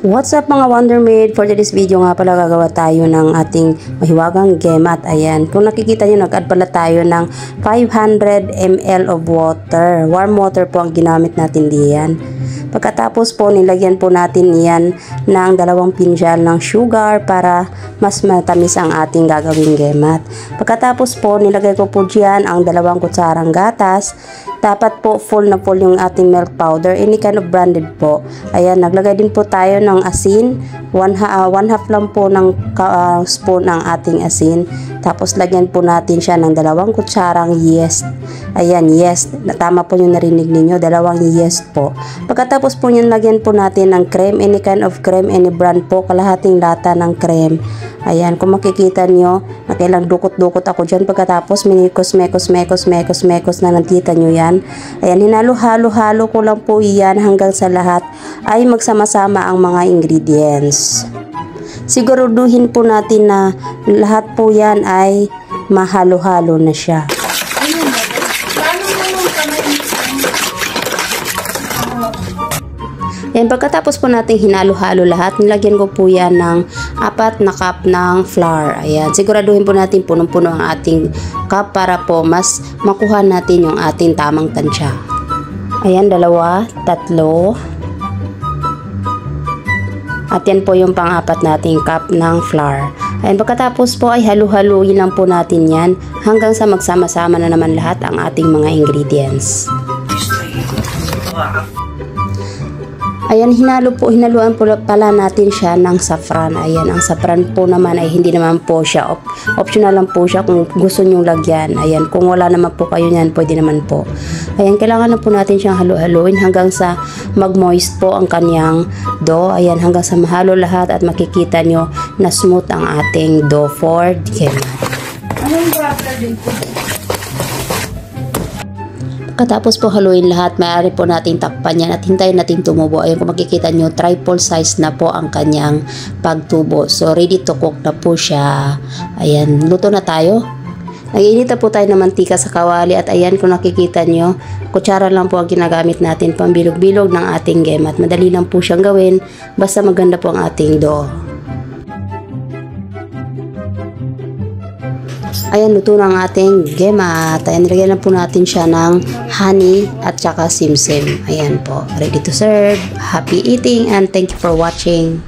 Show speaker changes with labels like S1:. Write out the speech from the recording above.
S1: What's up mga Wondermaid? For this video nga pala gagawa tayo ng ating mahiwagang gemat. Ayan, kung nakikita nyo, nag-add pala tayo ng 500 ml of water. Warm water po ang ginamit natin diyan. Pagkatapos po, nilagyan po natin yan ng 2 pinsyal ng sugar para mas matamis ang ating gagawing gemat. Pagkatapos po, nilagay ko po dyan ang 2 kutsarang gatas. Dapat po full na full yung ating milk powder, any kind of branded po. Ayan, naglagay din po tayo ng asin, 1 half lang po ng spoon ng ating asin. Tapos lagyan po natin siya ng 2 kutsarang yeast. Ayan, yeast, tama po yung narinig ninyo, 2 yeast po. Pagkatapos po yun, lagyan po natin ng cream, any kind of cream, any brand po, kalahating lata ng cream. Ayan, kung makikita nyo, nakailang dukot-dukot ako dyan. Pagkatapos, mekos na nakita nyo yan. Ayan, hinalo-halo-halo ko lang po yan hanggang sa lahat ay magsama-sama ang mga ingredients. Siguraduhin po natin na lahat po yan ay mahalo-halo na siya. Yan, pagkatapos po natin hinalo-halo lahat, nilagyan ko po yan ng 4 na cup ng flour. Ayan, siguraduhin po natin punong-puno ang ating cup para po mas makuha natin yung ating tamang tansya. Ayan, 2, 3. At yan po yung pang-4 nating cup ng flour. Ayan, pagkatapos po ay halu-haluin lang po natin yan hanggang sa magsama-sama na naman lahat ang ating mga ingredients. Ayan, hinaluan po pala natin siya ng saffron. Ayan, ang saffron po naman ay hindi naman po siya, optional lang po siya kung gusto nyo lagyan. Ayan, kung wala naman po kayo niyan, pwede naman po. Ayan, kailangan na po natin siyang halu-haluin hanggang sa mag-moist po ang kanyang dough. Ayan, hanggang sa mahalo lahat at makikita nyo na smooth ang ating dough for gemat.
S2: Anong problem din po?
S1: Pagkatapos po haluin lahat, maaari po natin takpan yan at hintayin natin tumubo. Ayun, kung makikita nyo, triple size na po ang kanyang pagtubo. So, ready to cook na po siya. Ayan, luto na tayo. Nag-iinit na po tayo ng mantika sa kawali at ayan, kung nakikita nyo, kutsara lang po ang ginagamit natin pambilog-bilog ng ating gemat. Madali lang po siyang gawin, basta maganda po ang ating dough. Ayan, luto na ang ating gemat. Ayan, nilagyan na po natin siya ng honey at saka simsim. Ayan po, ready to serve. Happy eating and thank you for watching.